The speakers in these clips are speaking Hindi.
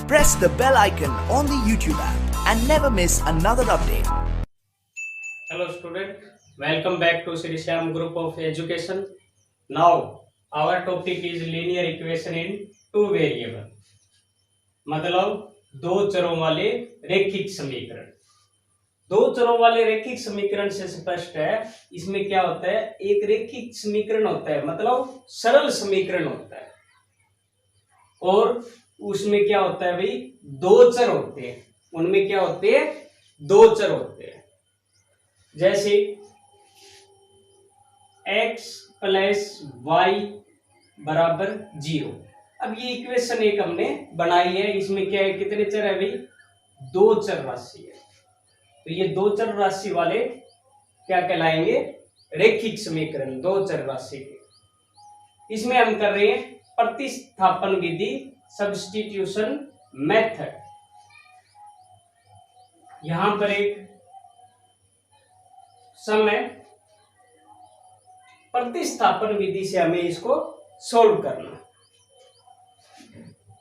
press the bell icon on the YouTube app and never miss another update. Hello student, welcome back to Sri Shyam Group of Education. Now our topic is linear equation in two variable. मतलब दो चरों वाले रैखिक समीकरण। दो चरों वाले रैखिक समीकरण से स्पष्ट है, इसमें क्या होता है, एक रैखिक समीकरण होता है मतलब सरल समीकरण होता है, और उसमें क्या होता है भाई, दो चर होते हैं। उनमें क्या होते हैं, दो चर होते हैं। जैसे x प्लस वाई बराबर 0। अब ये इक्वेशन एक हमने बनाई है, इसमें क्या है, कितने चर है भाई, दो चर राशि है। तो ये दो चर राशि वाले क्या कहलाएंगे, रैखिक समीकरण, दो चर राशि के। इसमें हम कर रहे हैं प्रतिस्थापन विधि, सब्स्टिट्यूशन मेथड। यहां पर एक सम है, प्रतिस्थापन विधि से हमें इसको सोल्व करना।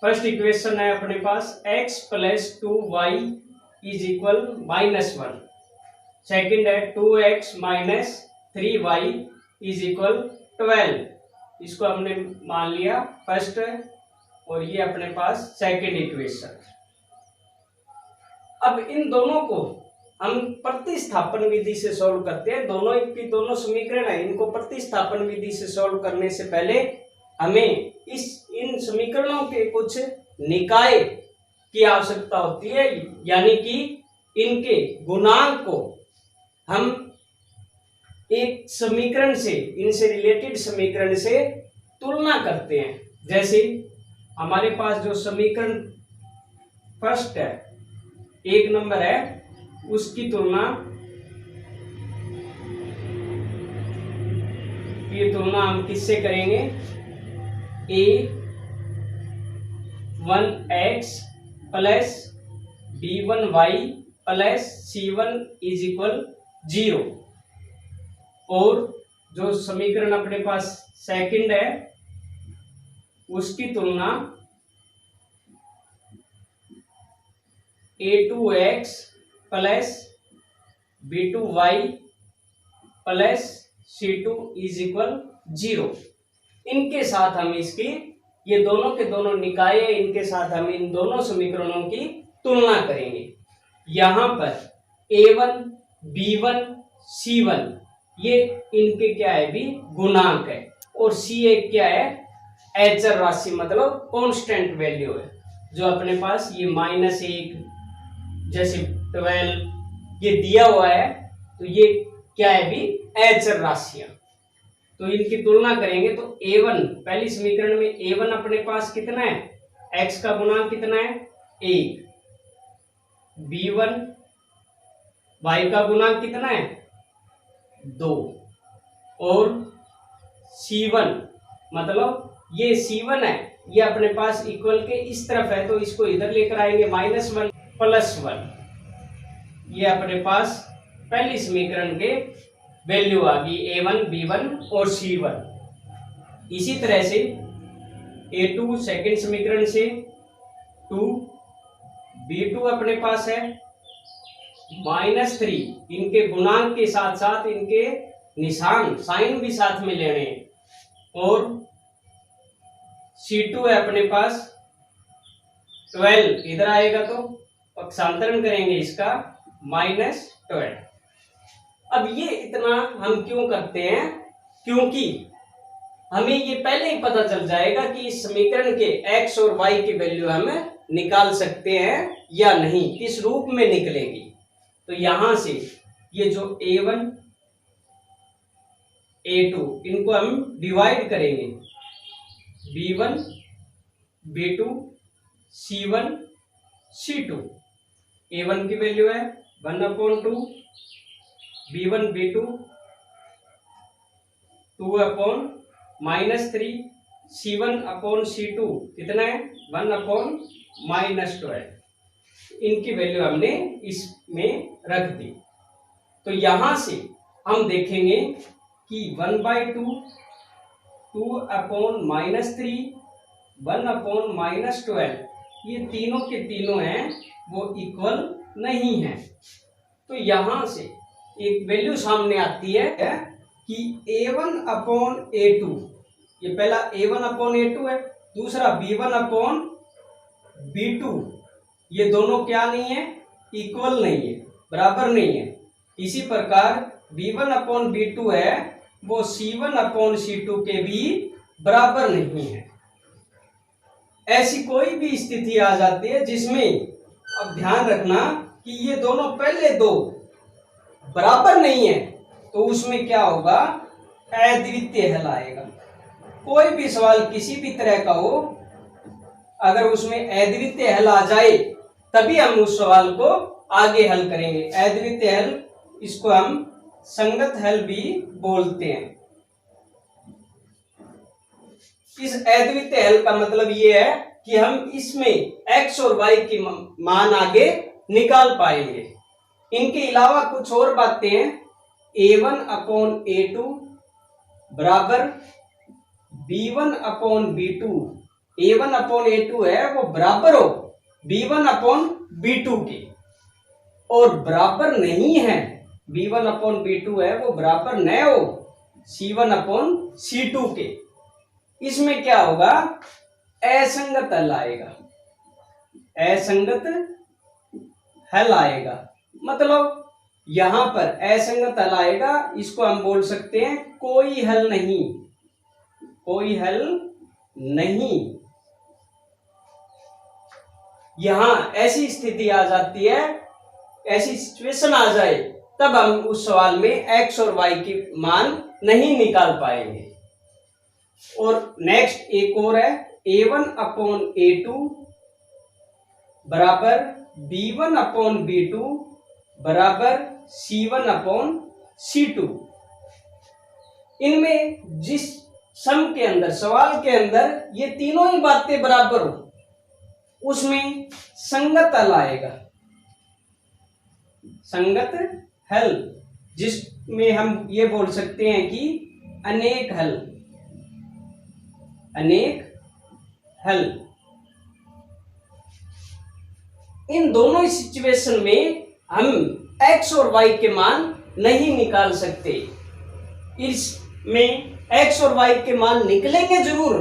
फर्स्ट इक्वेशन है अपने पास x plus 2y is equal -1। Second है 2x minus 3y is equal 12। इसको हमने मान लिया फर्स्ट, और ये अपने पास सेकेंड इक्वेशन। अब इन दोनों को हम प्रतिस्थापन विधि से सॉल्व करते हैं। दोनों की दोनों समीकरण है, इनको प्रतिस्थापन विधि से सॉल्व करने से पहले हमें इन समीकरणों के कुछ निकाय की आवश्यकता होती है, यानी कि इनके गुणांक को हम एक समीकरण से, इनसे रिलेटेड समीकरण से तुलना करते हैं। जैसे हमारे पास जो समीकरण फर्स्ट है, एक नंबर है, उसकी तुलना, ये तुलना हम किससे करेंगे, a1x plus b1y plus c1 is equal 0। और जो समीकरण अपने पास सेकंड है, उसकी तुलना a2x plus b2y plus c2 is equal 0। इनके साथ हम इसकी, ये दोनों के दोनों निकाय, इनके साथ हम इन दोनों समीकरणों की तुलना करेंगे। यहां पर a1 b1 c1 ये इनके क्या है भी, गुणांक है, और c एक क्या है, अचर राशि मतलब कांस्टेंट वैल्यू है। जो अपने पास ये -1 जैसे 12 ये दिया हुआ है, तो ये क्या है भी, अचर राशियां। तो इनकी तुलना करेंगे तो a1, पहली समीकरण में a1 अपने पास कितना है, x का गुणांक कितना है, 1। b1 y का गुणांक कितना है, 2। और c1 मतलब ये c1 है, ये अपने पास इक्वल के इस तरफ है, तो इसको इधर लेकर आएंगे -1 प्लस 1। ये अपने पास पहली समीकरण के वैल्यू आ गई, a1 b1 और c1। इसी तरह से a2 सेकेंड समीकरण से 2, b2 अपने पास है -3। इनके गुणांक के साथ साथ इनके निशान, साइन भी साथ में लेने हैं। और c2 है अपने पास 12, इधर आएगा तो पक्षांतरण करेंगे इसका -12। अब ये इतना हम क्यों करते हैं, क्योंकि हमें ये पहले ही पता चल जाएगा कि इस समीकरण के x और y की वैल्यू हम निकाल सकते हैं या नहीं, किस रूप में निकलेगी। तो यहां से ये जो a1 a2 इनको हम डिवाइड करेंगे, b1 b2 c1 c2। a1 की वैल्यू है 1/2, b1 b2 2/-3, c1/c2 कितना है, 1/-12। इनकी वैल्यू हमने इसमें रख दी। तो यहां से हम देखेंगे कि 1/2, 2/-3, 1/-12 ये तीनों के तीनों हैं वो इक्वल नहीं है। तो यहां से एक वैल्यू सामने आती है कि A1/A2, ये पहला A1/A2 है, दूसरा B1/B2, ये दोनों क्या नहीं है, इक्वल नहीं है, बराबर नहीं है। इसी प्रकार B1/B2 है वो C1/C2 के भी बराबर नहीं है। ऐसी कोई भी स्थिति आ जाती है जिसमें, अब ध्यान रखना कि ये दोनों पहले दो बराबर नहीं है, तो उसमें क्या होगा, अद्वितीय हल आएगा। कोई भी सवाल किसी भी तरह का हो, अगर उसमें अद्वितीय हल आ जाए तभी हम उस सवाल को आगे हल करेंगे। अद्वितीय हल, इसको हम संगत हल भी बोलते हैं। इस अद्वितीय हल का मतलब ये है कि हम इसमें x और y की मान आगे निकाल पाएंगे। इनके अलावा कुछ और बातें हैं। A1/A2 बराबर B1/B2, A1/A2 है वो बराबर हो B1/B2 के, और बराबर नहीं है, B1/B2 है वो बराबर न हो C1/C2 के। इसमें क्या होगा, असंगत हल आएगा, असंगत हल आएगा। मतलब यहां पर असंगत हल आएगा, इसको हम बोल सकते हैं कोई हल नहीं, कोई हल नहीं। यहां ऐसी स्थिति आ जाती है, ऐसी सिचुएशन आ जाए तब हम उस सवाल में x और y की मान नहीं निकाल पाएंगे। और नेक्स्ट एक और है, A1/A2 बराबर B1/B2 बराबर C1/C2। इनमें जिस सम के अंदर, सवाल के अंदर ये तीनों ही बातें बराबर हो, उसमें संगत हल आएगा, संगत हल, जिसमें हम ये बोल सकते हैं कि अनेक हल, अनेक हल। इन दोनों सिचुएशन में हम x और y के मान नहीं निकाल सकते। इसमें x और y के मान निकलेंगे जरूर,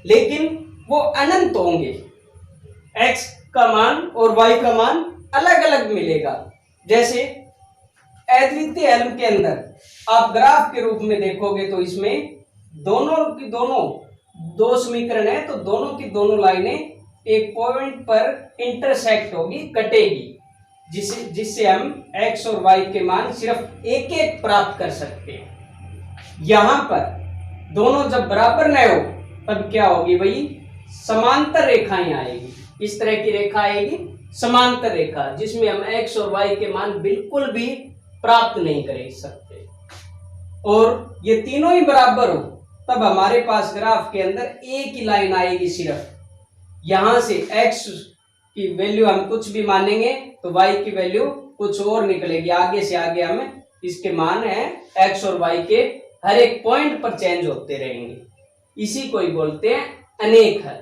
लेकिन वो अनंत होंगे। x का मान और y का मान अलग अलग मिलेगा। जैसे अद्वितीय हल के अंदर आप ग्राफ के रूप में देखोगे तो इसमें दोनों की दोनों दो समीकरण है, तो दोनों की दोनों लाइनें एक पॉइंट पर इंटरसेक्ट होगी, कटेगी, जिससे हम x और y के मान सिर्फ एक एक प्राप्त कर सकते हैं। यहां पर दोनों जब बराबर न हो तब क्या होगी भाई, समांतर रेखाएं आएगी। इस तरह की रेखा आएगी समांतर रेखा, जिसमें हम x और y के मान बिल्कुल भी प्राप्त नहीं कर सकते। और ये तीनों ही बराबर हो तब हमारे पास ग्राफ के अंदर एक ही लाइन आएगी सिर्फ। यहां से x की वैल्यू हम कुछ भी मानेंगे तो y की वैल्यू कुछ और निकलेगी। आगे से आगे हमें इसके मान है x और y के हर एक पॉइंट पर चेंज होते रहेंगे। इसी को ही बोलते हैं अनेक हल।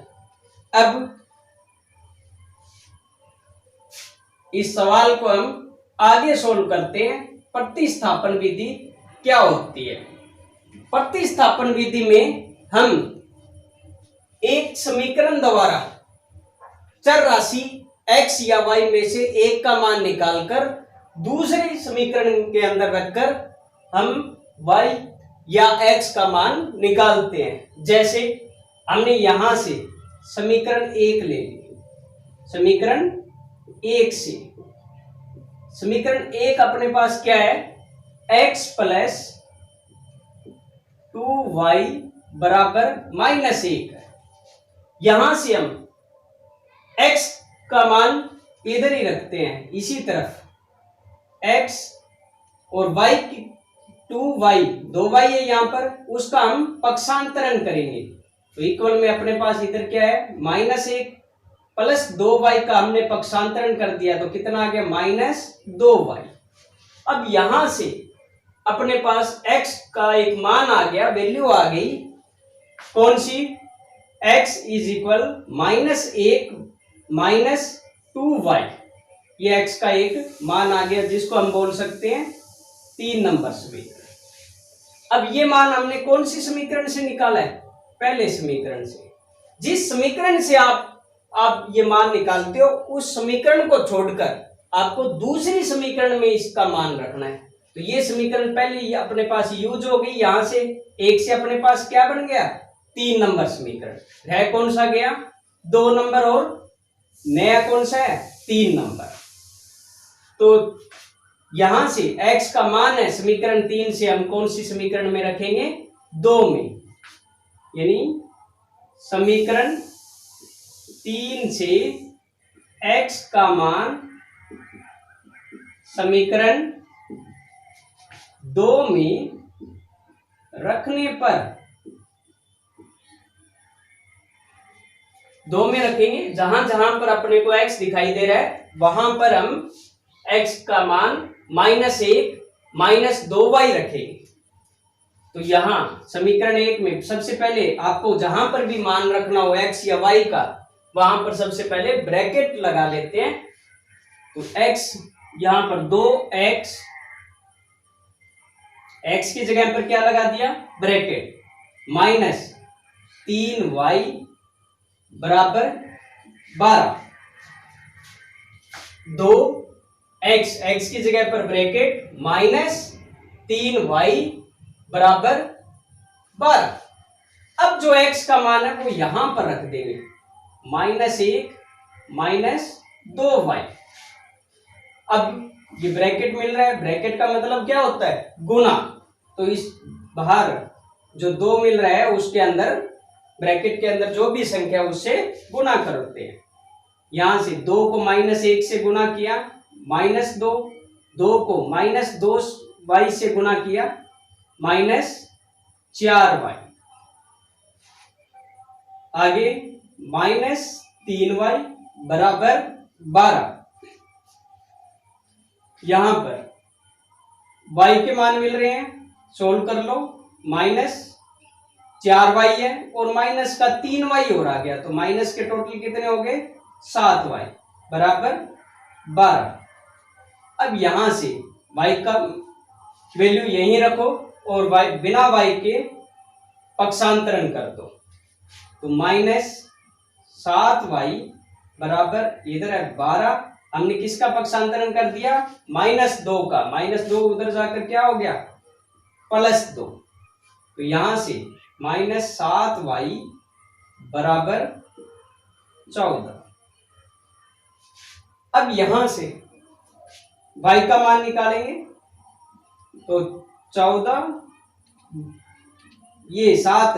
अब इस सवाल को हम आगे सोल्व करते हैं। प्रतिस्थापन विधि क्या होती है? प्रतिस्थापन विधि में हम एक समीकरण द्वारा चर राशि x या y में से एक का मान निकालकर दूसरे समीकरण के अंदर रखकर हम y या x का मान निकालते हैं। जैसे हमने यहां से समीकरण 1 ले लिया, समीकरण 1 से समीकरण 1 अपने पास क्या है, x प्लस 2y बराबर -1 है। यहां से हम x का मान इधर ही रखते हैं, इसी तरफ x और y की 2y 2y है यहां पर, उसका हम पक्षांतरण करेंगे तो इक्वल में अपने पास इधर क्या है -1 प्लस 2y का हमने पक्षांतरण कर दिया तो कितना आ गया -2y। अब यहां से अपने पास x का एक मान आ गया, वैल्यू आ गई, कौन सी, x इज इक्वल -1 -2y, ये x का एक मान आ गया जिसको हम बोल सकते हैं 3 नंबर समीकरण। अब ये मान हमने कौन सी समीकरण से निकाला है? पहले समीकरण से। जिस समीकरण से आप ये मान निकालते हो उस समीकरण को छोड़कर आपको दूसरी समीकरण में इसका मान रखना है। तो ये समीकरण पहले ये अपने पास यूज हो गई, यहां से एक से अपने पास क्या बन गया? 3 नंबर समीकरण। है कौन सा गया? 2 नंबर, और नया कौन सा है? 3 नंबर। तो यहां से x का मान है समीकरण 3 से, हम कौन सी समीकरण में रखेंगे? 2 में, यानी समीकरण 3 से x का मान समीकरण 2 में रखने पर 2 में रखेंगे। जहां जहां पर अपने को x दिखाई दे रहा है वहां पर हम x का मान -1 -2y रखेंगे। तो यहां समीकरण 1 में सबसे पहले आपको जहां पर भी मान रखना हो x या y का, वहां पर सबसे पहले ब्रैकेट लगा लेते हैं। तो x यहां पर 2x, x की जगह पर क्या लगा दिया? ब्रैकेट, -3y बराबर 12। 2x, x की जगह पर ब्रैकेट, -3y बराबर 12। अब जो x का मान है वो यहां पर रख देंगे, -1 -2y। अब ये ब्रैकेट मिल रहा है, ब्रैकेट का मतलब क्या होता है? गुना। तो इस बाहर जो 2 मिल रहा है उसके अंदर, ब्रैकेट के अंदर जो भी संख्या उससे गुना करते हैं। यहां से 2 को -1 से गुना किया, -2, 2 को -2y से गुना किया, -4y, आगे -3y बराबर 12। यहां पर y के मान मिल रहे हैं, सोल्व कर लो। -4y है और माइनस का 3y और आ गया, तो माइनस के टोटल कितने हो गए? 7y बराबर 12। अब यहां से y का वैल्यू यहीं रखो और y बिना y के पक्षांतरण कर दो। तो -7y बराबर इधर है 12, हमने किसका पक्षांतरण कर दिया? -2 का। -2 उधर जाकर क्या हो गया? +2। तो यहां से -7y बराबर 14। अब यहां से y का मान निकालेंगे, तो 14, ये 7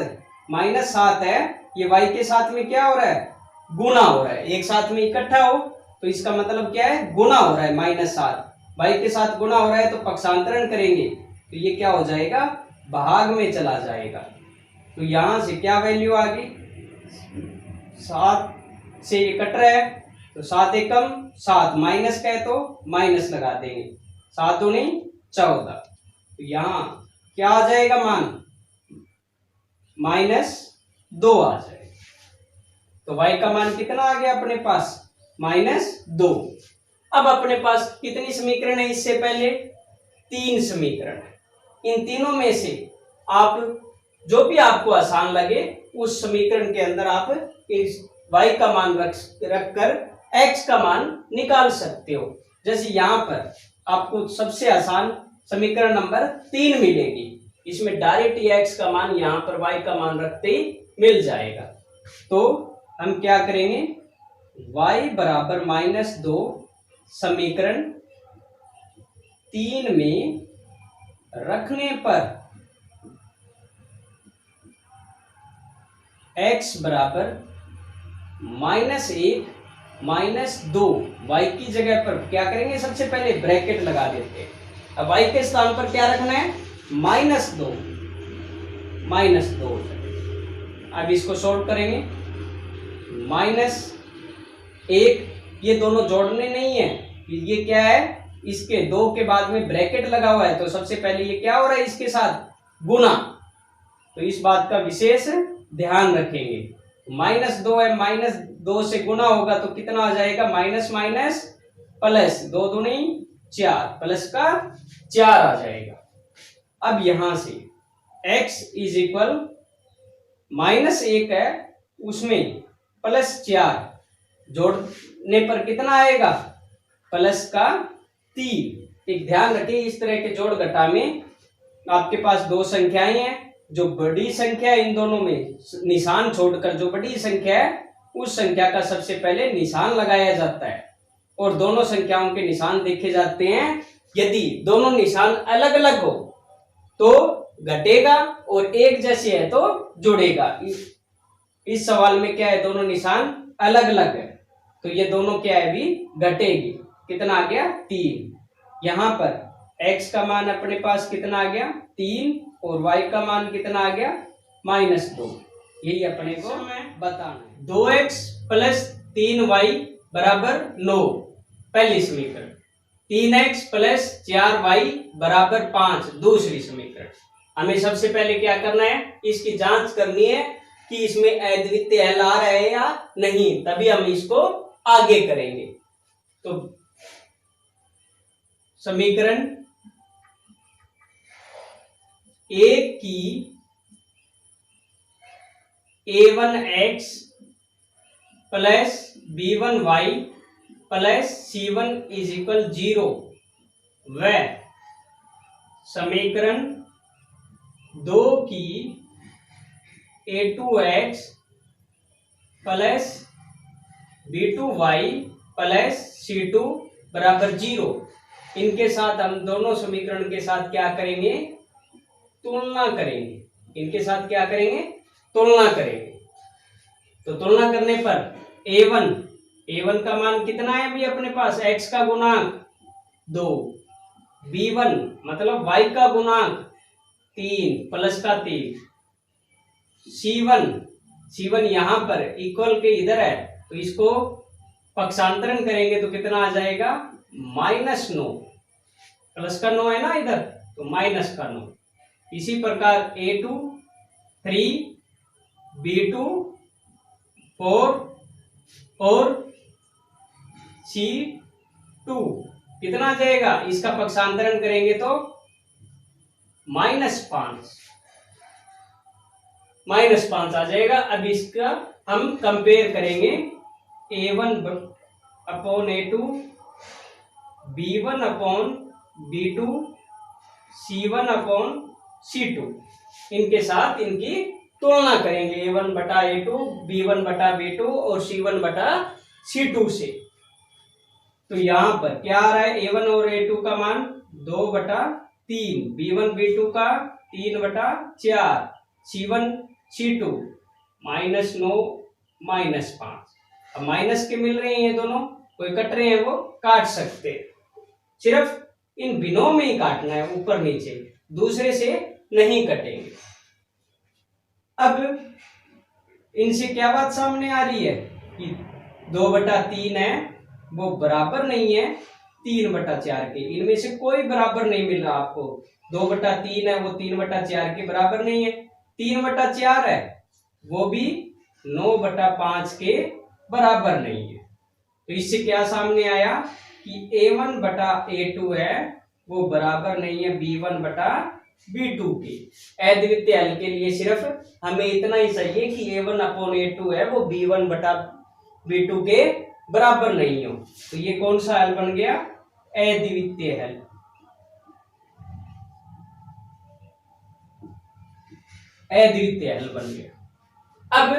-7 है, ये y के साथ में क्या हो रहा है? गुना हो रहा है। एक साथ में इकट्ठा हो तो इसका मतलब क्या है? गुना हो रहा है। -7 y के साथ गुना हो रहा है, तो पक्षांतरण करेंगे तो ये क्या हो जाएगा? भाग में चला जाएगा। तो यहां से क्या वैल्यू आ गई? 7 से ये कट रहा है, तो 7 एकम 7, माइनस का है तो माइनस लगा देंगे, 7 दूनी 14। तो यहां क्या आ जाएगा मान? -2 आ जाएगा। तो y का मान कितना आ गया अपने पास? -2। अब अपने पास कितनी समीकरण है? इससे पहले 3 समीकरण है। इन तीनों में से आप जो भी आपको आसान लगे उस समीकरण के अंदर आप इस y का मान रखकर x का मान निकाल सकते हो। जैसे यहां पर आपको सबसे आसान समीकरण नंबर 3 मिलेगी, इसमें डायरेक्ट x का मान यहां पर y का मान रखते ही मिल जाएगा। तो हम क्या करेंगे? y बराबर -2 समीकरण 3 में रखने पर x बराबर -1 -2, y की जगह पर क्या करेंगे? सबसे पहले ब्रैकेट लगा देते हैं। अब y के स्थान पर क्या रखना है? -2 -2। अब इसको सोल्व करेंगे। -1, ये दोनों जोड़ने नहीं है, ये क्या है? इसके 2 के बाद में ब्रैकेट लगा हुआ है, तो सबसे पहले ये क्या हो रहा है? इसके साथ गुना। तो इस बात का विशेष ध्यान रखेंगे। -2 है, 2 से गुना होगा तो कितना आ जाएगा, माइनस माइनस प्लस, 2 दूनी 4, प्लस का 4 आ जाएगा। अब यहां से x इज इक्वल -1 है, उसमें +4 जोड़ने पर कितना आएगा, प्लस का 3। एक ध्यान रखिए, इस तरह के जोड़ घटा में आपके पास दो संख्याएं हैं, जो बड़ी संख्या है इन दोनों में निशान छोड़कर जो बड़ी संख्या है उस संख्या का सबसे पहले निशान लगाया जाता है, और दोनों संख्याओं के निशान देखे जाते हैं। यदि दोनों निशान अलग अलग हो तो घटेगा, और एक जैसे है तो जुड़ेगा। इस सवाल में क्या है, दोनों निशान अलग अलग है, तो ये दोनों क्या है, भी घटेगी। कितना आ गया, 3। यहाँ पर x का मान अपने पास कितना आ गया, 3, और y का मान कितना आ गया, -2। यही अपने को बताना है। 2x + 3y = 9, पहली समीकरण। 3x + 4y = 5, दूसरी समीकरण। हमें सबसे पहले क्या करना है, इसकी जांच करनी है कि इसमें अद्वितीय हल आ रहा है या नहीं, तभी हम इसको आगे करेंगे। तो समीकरण A की a1x + b1y + c1 = 0 व समीकरण 2 की a2x + b2y + c2 = 0। इनके साथ हम दोनों समीकरण के साथ क्या करेंगे, तुलना करेंगे। इनके साथ क्या करेंगे, तुलना करेंगे। तो तुलना करने पर a1 का मान कितना है अभी अपने पास, x का गुणांक 2, b1 मतलब y का गुणांक 3, प्लस का 3, c1 यहां पर इक्वल के इधर है, तो इसको पक्षांतरण करेंगे तो कितना आ जाएगा, -9, प्लस का 9 है ना इधर, तो माइनस का 9। इसी प्रकार a2 3, b2 4 और c2 कितना आ जाएगा, इसका पक्षांतरण करेंगे तो -5 आ जाएगा। अब इसका हम कंपेयर करेंगे, a1/a2, b1/b2, c1/c2, इनके साथ इनकी तुलना करेंगे, a1/a2, b1/b2 और c1/c2 से। तो यहां पर क्या आ रहा है, a1 और a2 का मान 2/3, b1 b2 का 3/4, c1 c2 -9 -5। अब माइनस के मिल रहे हैं ये दोनों, कोई कट रहे हैं वो काट सकते हैं, सिर्फ इन बिनों में ही काटना है, ऊपर नीचे, दूसरे से नहीं कटेंगे। अब इनसे क्या बात सामने आ रही है कि 2/3 है वो बराबर नहीं है 3/4 के, इनमें से कोई बराबर नहीं मिल रहा आपको। 2/3 है वो 3/4 के बराबर नहीं है, 3/4 है वो भी 9/5 के बराबर नहीं है। तो इससे क्या सामने आया कि a1/a2 है वो बराबर नहीं है b1/b2 के। अद्वितीय हल के लिए सिर्फ हमें इतना ही चाहिए कि a1/a2 है वो b1/b2 के बराबर नहीं हो। तो ये कौन सा हल बन गया, अद्वितीय हल। अद्वितीय हल बन गया। अब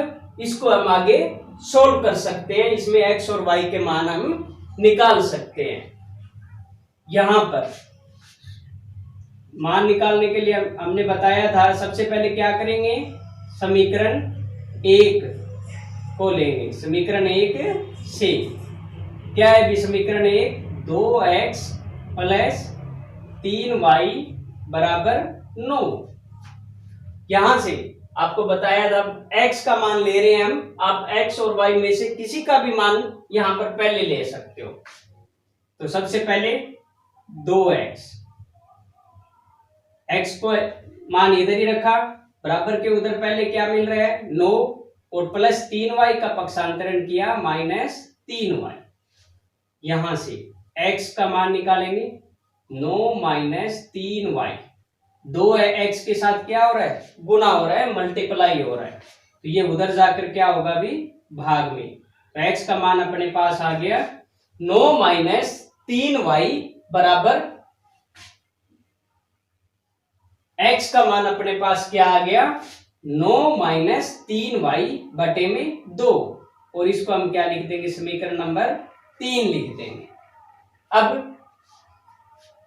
इसको हम आगे सोल्व कर सकते हैं, इसमें x और y के मान हम निकाल सकते हैं। यहां पर मान निकालने के लिए हमने बताया था, सबसे पहले क्या करेंगे, समीकरण 1 को लेंगे। समीकरण 1 से क्या है, भी समीकरण 1 2x + 3y = 9। यहां से आपको बताया था x का मान ले रहे हैं हम, आप x और y में से किसी का भी मान यहां पर पहले ले सकते हो। तो सबसे पहले 2x, x को मान इधर ही रखा, बराबर के उधर पहले क्या मिल रहा है 9, और प्लस 3y का पक्षांतरण किया -3y। यहां से x का मान निकालेंगे 9 - 3y। 2 है, x के साथ क्या हो रहा है, गुना हो रहा है, मल्टीप्लाई हो रहा है, तो ये उधर जाकर क्या होगा अभी भाग में। तो x का मान अपने पास आ गया 9 - 3y बराबर, x का मान अपने पास क्या आ गया 9 - 3y बटे में 2, और इसको हम क्या लिख देंगे, समीकरण नंबर 3 लिख देंगे। अब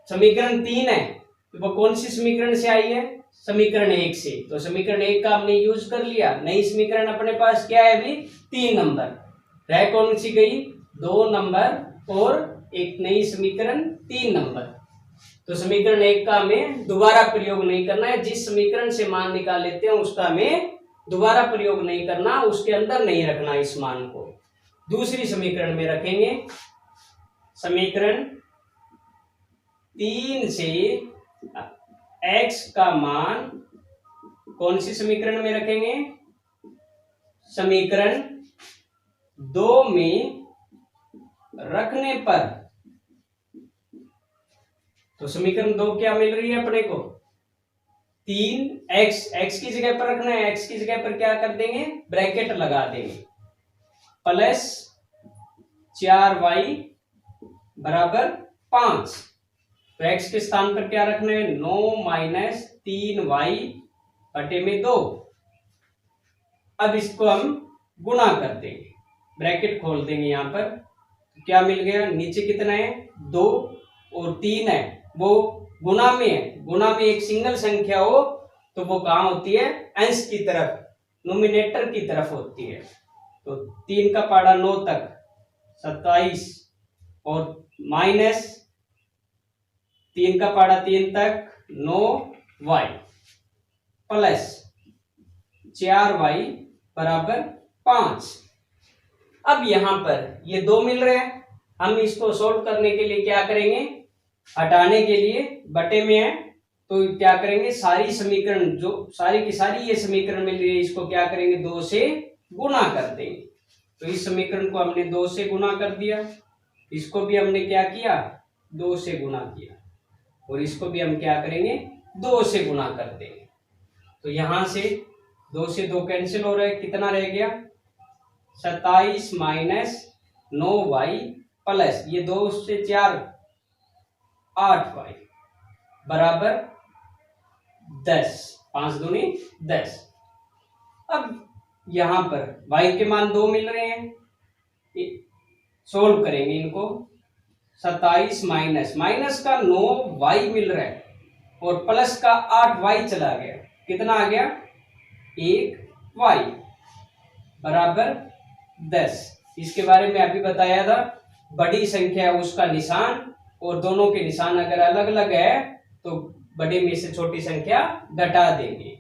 समीकरण 3 है तो वो कौन सी समीकरण से आई है, समीकरण 1 से, तो समीकरण 1 का हमने यूज कर लिया। नई समीकरण अपने पास क्या है अभी 3 नंबर, रह कौन सी गई 2 नंबर, और एक नई समीकरण 3 नंबर। तो समीकरण 1 का हमें दोबारा प्रयोग नहीं करना है, जिस समीकरण से मान निकाल लेते हैं उसका हमें दोबारा प्रयोग नहीं करना, उसके अंदर नहीं रखना इस मान को, दूसरी समीकरण में रखेंगे। समीकरण 3 से x का मान कौन सी समीकरण में रखेंगे, समीकरण 2 में रखने पर, तो समीकरण 2 क्या मिल रही है अपने को 3x, x की जगह पर रखना है, x की जगह पर क्या कर देंगे ब्रैकेट लगा देंगे, प्लस 4y बराबर 5। तो x के स्थान पर क्या रखना है 9 - 3y बटे में 2। अब इसको हम गुणा कर देंगे, ब्रैकेट खोल देंगे यहां पर, तो क्या मिल गया, नीचे कितना है 2 और 3 है, वो गुणा में है, गुणा में एक सिंगल संख्या हो तो वो कहां होती है अंश की तरफ, नोमिनेटर की तरफ होती है। तो 3 का पाड़ा 9 तक 27, और माइनस 3 का पाड़ा 3 तक 9y, प्लस 4y बराबर 5। अब यहां पर ये 2 मिल रहे हैं, हम इसको सोल्व करने के लिए क्या करेंगे, हटाने के लिए बटे में है तो क्या करेंगे, सारी समीकरण जो सारी की सारी ये समीकरण मिल रही है, इसको क्या करेंगे 2 से गुणा कर देंगे। तो इस समीकरण को हमने 2 से गुणा कर दिया, इसको भी हमने क्या किया 2 से गुणा किया, और इसको भी हम क्या करेंगे 2 से गुणा कर देंगे। तो यहां से 2 से 2 कैंसिल हो रहा है, कितना रह गया 27 - 9y प्लस ये 2 से 4 8y बराबर 10, 5 दूनी 10। अब यहां पर y के मान 2 मिल रहे हैं, सोल्व करेंगे इनको, 27 माइनस का 9y मिल रहा है और प्लस का 8y चला गया, कितना आ गया 1y बराबर 10। इसके बारे में अभी बताया था, बड़ी संख्या है उसका निशान, और दोनों के निशान अगर अलग अलग है तो बड़े में से छोटी संख्या घटा देंगे।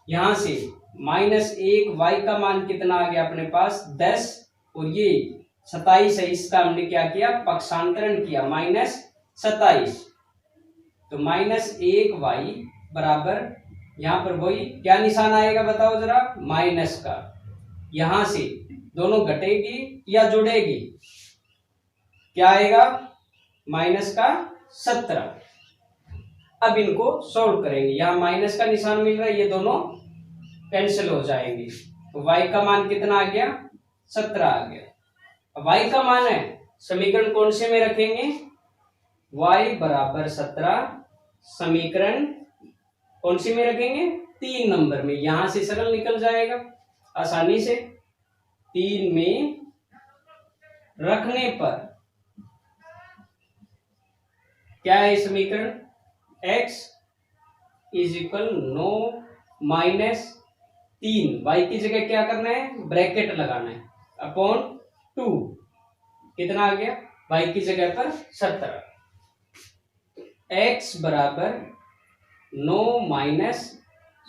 यहां से -1y का मान कितना आ गया अपने पास 10, और ये 27 है, इसका हमने क्या किया पक्षांतरण किया -27, तो -1y बराबर, यहां पर वही क्या निशान आएगा बताओ जरा, माइनस का, यहां से दोनों घटेगी या जुड़ेगी, क्या आएगा -17। अब इनको सोल्व करेंगे, यहां माइनस का निशान मिल रहा है, ये दोनों कैंसिल हो जाएंगे, तो y का मान कितना आ गया 17 आ गया। अब y का मान है, समीकरण कौन से में रखेंगे, y बराबर 17 समीकरण कौन सी में रखेंगे 3 नंबर में, यहां से सरल निकल जाएगा आसानी से, 3 में रखने पर क्या है समीकरण, x = 9 - 3, y की जगह क्या करना है ब्रैकेट लगाना है, अपॉन 2, कितना आ गया y की जगह पर 17, x बराबर 9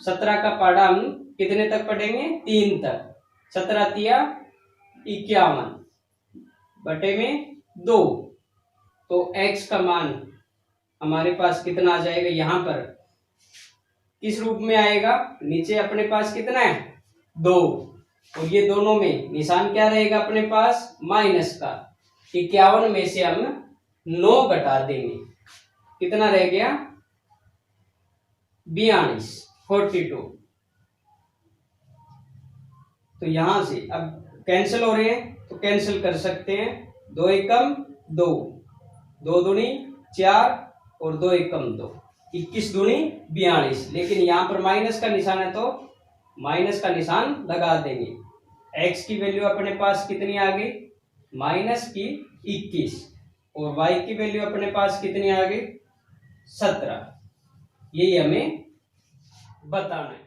- 17 का पाड़ा हम कितने तक पढ़ेंगे 3 तक, 17 तिया 51 बटे में 2, तो x का मान हमारे पास कितना आ जाएगा, यहां पर किस रूप में आएगा, नीचे अपने पास कितना है 2, और ये दोनों में निशान क्या रहेगा अपने पास, माइनस का। 51 में से हम 9 घटा देंगे, कितना रह गया, 42, 42। तो यहां से अब कैंसिल हो रहे हैं तो कैंसिल कर सकते हैं, 2 एकम 2, 2 दूनी 4 और 2 एकम 2, 21 दूनी 42। लेकिन यहाँ पर माइनस का निशान है तो माइनस का निशान लगा देंगे। x की वैल्यू अपने पास कितनी आ गई, माइनस की 21, और y की वैल्यू अपने पास कितनी आ गई, 17। यही हमें बताना है।